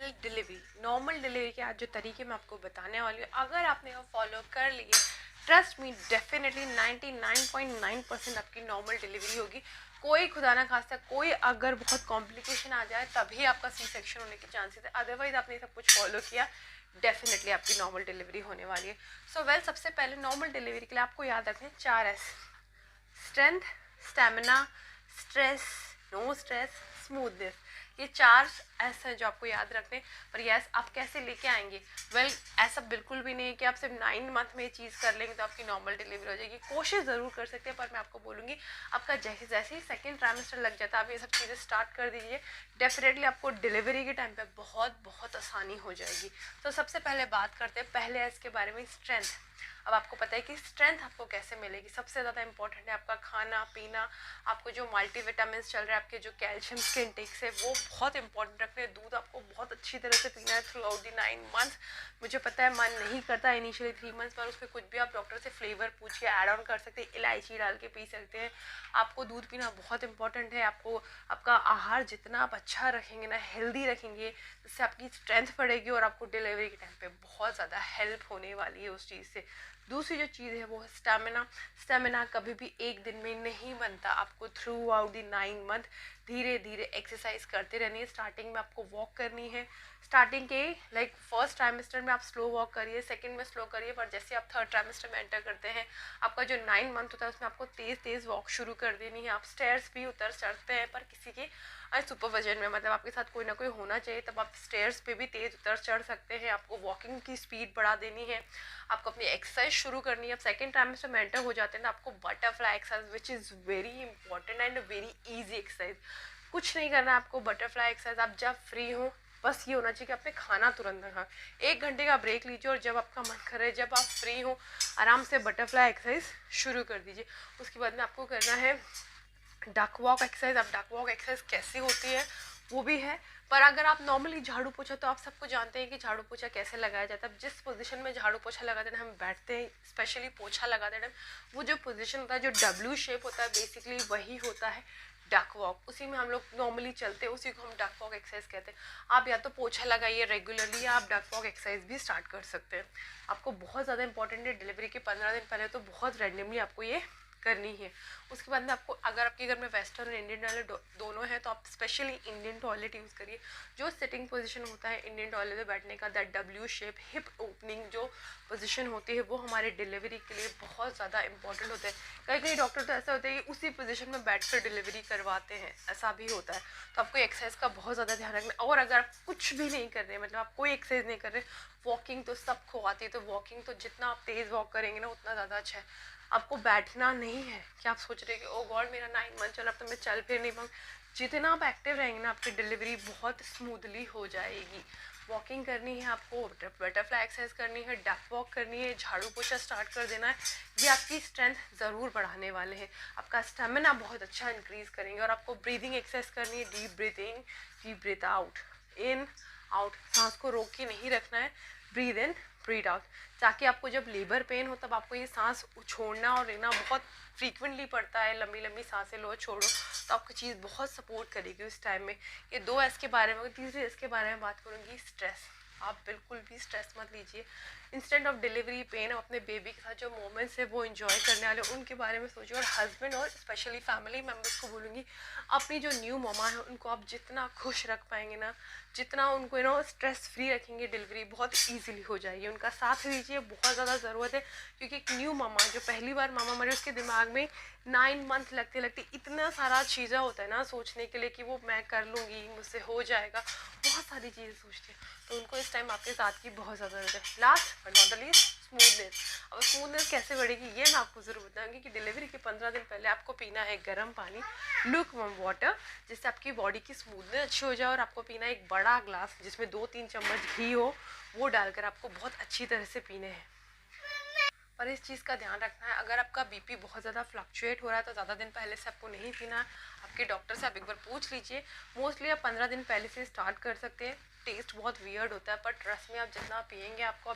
Normal delivery के आज जो तरीके मैं आपको बताने वाली हूँ, अगर आपने वो फॉलो कर लिए, ट्रस्ट मी डेफिनेटली 99.9% आपकी नॉर्मल डिलीवरी होगी। कोई खुदा ना खास्ता कोई अगर बहुत कॉम्प्लिकेशन आ जाए तभी आपका सी सेक्शन होने के चांसेस है, अदरवाइज आपने सब कुछ फॉलो किया डेफिनेटली आपकी नॉर्मल डिलीवरी होने वाली है। सो वेल, सबसे पहले नॉर्मल डिलीवरी के लिए आपको याद रखना है 4S: strength, stamina, stress, no stress, smoothness. ये 4S है जो आपको याद रखने। पर यस, आप कैसे लेके आएंगे? वेल, ऐसा बिल्कुल भी नहीं है कि आप सिर्फ 9 मंथ में ये चीज़ कर लेंगे तो आपकी नॉर्मल डिलीवरी हो जाएगी। कोशिश ज़रूर कर सकते हैं, पर मैं आपको बोलूँगी आपका जैसे जैसे ही सेकेंड ट्राइमेस्टर लग जाता है आप ये सब चीज़ें स्टार्ट कर दीजिए, डेफिनेटली आपको डिलीवरी के टाइम पर बहुत बहुत आसानी हो जाएगी। तो सबसे पहले बात करते हैं पहले एस के बारे में, स्ट्रेंथ। अब आपको पता है कि स्ट्रेंथ आपको कैसे मिलेगी। सबसे ज़्यादा इंपॉर्टेंट है आपका खाना पीना, आपको जो मल्टीविटामिन चल रहा है, आपके जो कैल्शियम के इंटेक्स है वो बहुत इंपॉर्टेंट रखने हैं। दूध आपको बहुत अच्छी तरह से पीना है थ्रू आउट दी 9 मंथ। मुझे पता है मन नहीं करता इनिशियली 3 मंथ्स, पर उसमें कुछ भी आप डॉक्टर से फ्लेवर पूछ के ऐड ऑन कर सकते हैं, इलायची डाल के पी सकते हैं। आपको दूध पीना बहुत इंपॉर्टेंट है। आपको आपका आहार जितना आप अच्छा रखेंगे ना, हेल्दी रखेंगे, जिससे आपकी स्ट्रेंथ बढ़ेगी और आपको डिलीवरी के टाइम पे बहुत ज़्यादा हेल्प होने वाली है उस चीज़ से। दूसरी जो चीज़ है वो है स्टेमिना। स्टेमिना कभी भी एक दिन में नहीं बनता, आपको थ्रू आउट दी 9 मंथ धीरे धीरे एक्सरसाइज करते रहनी है। स्टार्टिंग में आपको वॉक करनी है, स्टार्टिंग के फर्स्ट ट्राइमेस्टर में आप स्लो वॉक करिए, सेकंड में स्लो करिए, पर जैसे आप थर्ड ट्राइमेस्टर में एंटर करते हैं आपका जो 9 मंथ होता है उसमें आपको तेज़ तेज़ वॉक शुरू कर देनी है। आप स्टेयर्स भी उतर चढ़ते हैं, पर किसी के सुपरविजन में, मतलब आपके साथ कोई ना कोई होना चाहिए, तब आप स्टेयर्स पे भी तेज उतर चढ़ सकते हैं। आपको वॉकिंग की स्पीड बढ़ा देनी है, आपको अपनी एक्सरसाइज शुरू करनी है। अब सेकंड ट्राइमेस्टर में एंटर हो जाते हैं ना, आपको butterfly exercise which is very important and very easy exercise. कुछ नहीं करना है आपको, बटरफ्लाई एक्सरसाइज आप जब फ्री हो, बस ये होना चाहिए कि आपने खाना तुरंत खा, 1 घंटे का ब्रेक लीजिए और जब आपका मन करे, जब आप फ्री हो, आराम से बटरफ्लाई एक्सरसाइज शुरू कर दीजिए। उसके बाद में आपको करना है डक वॉक एक्सरसाइज। अब डक वॉक एक्सरसाइज कैसी होती है वो भी है, पर अगर आप नॉर्मली झाड़ू पोछा, तो आप सबको जानते हैं कि झाड़ू पोछा कैसे लगाया जाता है। जिस पोजीशन में झाड़ू पोछा लगाते हैं हम बैठते हैं, स्पेशली पोछा लगाते टाइम, वो जो पोजीशन होता है जो डब्ल्यू शेप होता है, बेसिकली वही होता है डक वॉक। उसी में हम लोग नॉर्मली चलते हैं, उसी को हम डक वॉक एक्सरसाइज कहते हैं। आप या तो पोछा लगाइए रेगुलरली, या आप डक वॉक एक्सरसाइज भी स्टार्ट कर सकते हैं। आपको बहुत ज़्यादा इंपॉर्टेंट है, डिलीवरी के 15 दिन पहले तो बहुत रैंडमली आपको ये करनी है। उसके बाद में आपको, अगर आपके घर में वेस्टर्न और इंडियन टॉयलेट दोनों है, तो आप स्पेशली इंडियन टॉयलेट यूज़ करिए। जो सिटिंग पोजीशन होता है इंडियन टॉयलेट में बैठने का, that W shape hip opening जो पोजीशन होती है, वो हमारे डिलीवरी के लिए बहुत ज़्यादा इंपॉर्टेंट होता है। कई कई डॉक्टर तो ऐसा होता है कि उसी पोजीशन में बैठ कर डिलीवरी करवाते हैं, ऐसा भी होता है। तो आपको एक्सरसाइज का बहुत ज़्यादा ध्यान रखना है। और अगर आप कुछ भी नहीं कर रहे, मतलब आप कोई एक्सरसाइज नहीं कर रहे, वॉकिंग तो सबको आती है, तो वॉकिंग तो जितना आप तेज़ वॉक करेंगे ना उतना ज़्यादा अच्छा है। आपको बैठना नहीं है कि आप सोच रहे हैं कि ओ गॉड मेरा 9 मंथ चला, अब तो मैं चल फिर नहीं पाऊँ। जितना आप एक्टिव रहेंगे ना, आपकी डिलीवरी बहुत स्मूथली हो जाएगी। वॉकिंग करनी है आपको, बटरफ्लाई एक्सरसाइज करनी है, डक वॉक करनी है, झाड़ू पोछा स्टार्ट कर देना है। ये आपकी स्ट्रेंथ ज़रूर बढ़ाने वाले हैं, आपका स्टेमिना बहुत अच्छा इंक्रीज करेंगे। और आपको ब्रीदिंग एक्सरसाइज करनी है, deep breath in, deep breath out, in out, सांस को रोक के नहीं रखना है, ब्रीद इन ब्रीद आउट, ताकि आपको जब लेबर पेन हो तब आपको ये सांस छोड़ना और लेना बहुत फ्रीक्वेंटली पड़ता है, लंबी लंबी सांसें लो छोड़ो, तो आपको चीज़ बहुत सपोर्ट करेगी उस टाइम में। ये 2S के बारे में। तीसरे एस के बारे में बात करूँगी, स्ट्रेस। आप बिल्कुल भी स्ट्रेस मत लीजिए। इंस्टेंट ऑफ डिलीवरी पेन, अपने बेबी के साथ जो मोमेंट्स है वो एंजॉय करने वाले उनके बारे में सोचिए। और हस्बैंड और स्पेशली फैमिली मेम्बर्स को बोलूँगी, अपनी जो न्यू मामा है उनको आप जितना खुश रख पाएंगे ना, जितना उनको स्ट्रेस फ्री रखेंगे, डिलीवरी बहुत ईजिली हो जाएगी। उनका साथ दीजिए, बहुत ज़्यादा ज़रूरत है, क्योंकि एक न्यू मामा जो पहली बार मामा मरे, उसके दिमाग में 9 मंथ लगते लगते इतना सारा चीज़ें होता है ना सोचने के लिए कि वो मैं कर लूँगी, मुझसे हो जाएगा, बहुत सारी चीज़ें सोचती है। तो उनको इस टाइम आपके साथ की बहुत ज़्यादा ज़रूरत है। Last but not the least, smoothness. अब स्मूथनेस कैसे बढ़ेगी ये मैं आपको ज़रूर बताऊंगी कि डिलीवरी के 15 दिन पहले आपको पीना है गर्म पानी, लुक वार्म वाटर, जिससे आपकी बॉडी की स्मूथनेस अच्छी हो जाए। और आपको पीना है एक बड़ा ग्लास जिसमें 2-3 चम्मच घी हो, वो डालकर आपको बहुत अच्छी तरह से पीने हैं। पर इस चीज़ का ध्यान रखना है, अगर आपका बीपी बहुत ज़्यादा फ्लक्चुएट हो रहा है तो ज़्यादा दिन पहले से आपको नहीं पीना। आपके डॉक्टर से आप एक बार पूछ लीजिए। मोस्टली आप 15 दिन पहले से स्टार्ट कर सकते हैं। टेस्ट बहुत वियर्ड होता है, पर ट्रस्ट में आप जितना पियेंगे आपको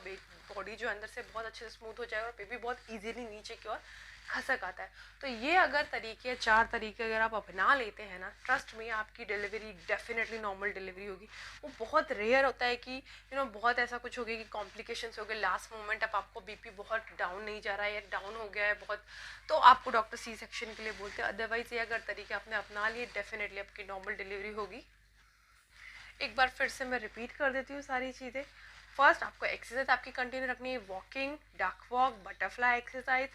बॉडी जो अंदर से बहुत अच्छे से स्मूथ हो जाएगा और बेबी बहुत इजीली नीचे की ओर खसक आता है। तो ये अगर तरीके 4 तरीके अगर आप अपना लेते हैं ना, ट्रस्ट में आपकी डिलीवरी डेफिनेटली नॉर्मल डिलीवरी होगी। वो बहुत रेयर होता है कि बहुत ऐसा कुछ हो गया कि कॉम्प्लिकेशंस हो गए लास्ट मोमेंट, अब आपको बीपी बहुत डाउन नहीं जा रहा है या डाउन हो गया है बहुत, तो आपको डॉक्टर सी सेक्शन के लिए बोलते हैं। अदरवाइज ये अगर तरीके आपने अपना लिए डेफिनेटली आपकी नॉर्मल डिलीवरी होगी। एक बार फिर से मैं रिपीट कर देती हूँ सारी चीज़ें। फर्स्ट आपको एक्सरसाइज आपकी कंटिन्यू रखनी है, walking, duck walk, butterfly exercise,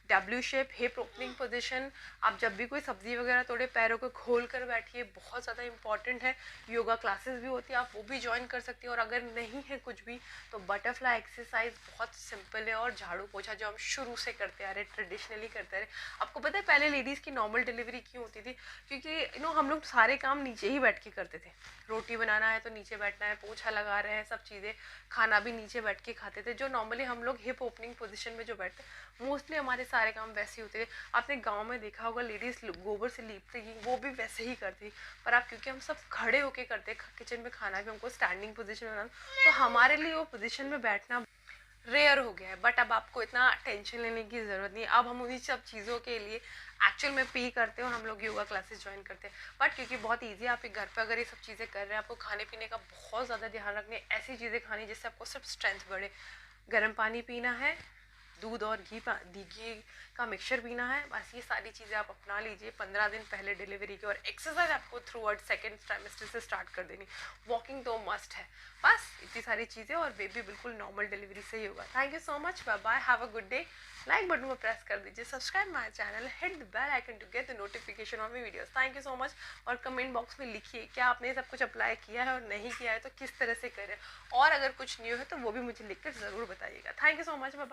W shape, hip opening position. आप जब भी कोई सब्जी वगैरह तोड़े पैरों को खोल कर बैठिए, बहुत ज़्यादा इंपॉर्टेंट है। योगा क्लासेस भी होती है, आप वो भी ज्वाइन कर सकती हैं। और अगर नहीं है कुछ भी तो बटरफ्लाई एक्सरसाइज बहुत सिंपल है, और झाड़ू पोछा जो हम शुरू से करते आ रहे, ट्रेडिशनली करते आ रहे। आपको पता है पहले लेडीज़ की नॉर्मल डिलीवरी क्यों होती थी? क्योंकि हम लोग सारे काम नीचे ही बैठ के करते थे। रोटी बनाना है तो नीचे बैठना है, पोछा लगा रहे हैं, सब चीज़ें, खाना भी नीचे बैठ के खाते थे। जो नॉर्मली हम लोग हिप ओपनिंग पोजीशन में जो बैठते, मोस्टली हमारे सारे काम वैसे ही होते थे। आपने गांव में देखा होगा लेडीज़ गोबर से लीपते ही, वो भी वैसे ही करती। पर अब क्योंकि हम सब खड़े होके करते, किचन में खाना भी हमको स्टैंडिंग पोजीशन में बनाना, तो हमारे लिए वो पोजीशन में बैठना रेयर हो गया है। बट अब आपको इतना टेंशन लेने की ज़रूरत नहीं। अब हम उन्हीं सब चीज़ों के लिए एक्चुअल में पे करते हैं और हम लोग योगा क्लासेस ज्वाइन करते हैं। बट क्योंकि बहुत इजी है, आप एक घर पे अगर ये सब चीज़ें कर रहे हैं, आपको खाने पीने का बहुत ज़्यादा ध्यान रखना है। ऐसी चीज़ें खानी जिससे आपको सिर्फ स्ट्रेंथ बढ़े। गर्म पानी पीना है, दूध और घी का मिक्सचर पीना है, बस ये सारी चीज़ें आप अपना लीजिए 15 दिन पहले डिलीवरी के। और एक्सरसाइज आपको थ्रू आउट सेकेंड ट्राइमेस्टर से स्टार्ट कर देनी। वॉकिंग तो मस्ट है। बस इतनी सारी चीज़ें और बेबी बिल्कुल नॉर्मल डिलीवरी से ही होगा। Thank you so much, bye bye, have a good day. Like button को प्रेस कर दीजिए, subscribe my channel, hit the bell icon to get the notification of my videos. Thank you so much. और comment box में लिखिए क्या आपने सब कुछ अप्लाई किया है और नहीं किया है तो किस तरह से करें, और अगर कुछ न्यू है तो वो भी मुझे लिखकर ज़रूर बताइएगा। Thank you so much, bye bye.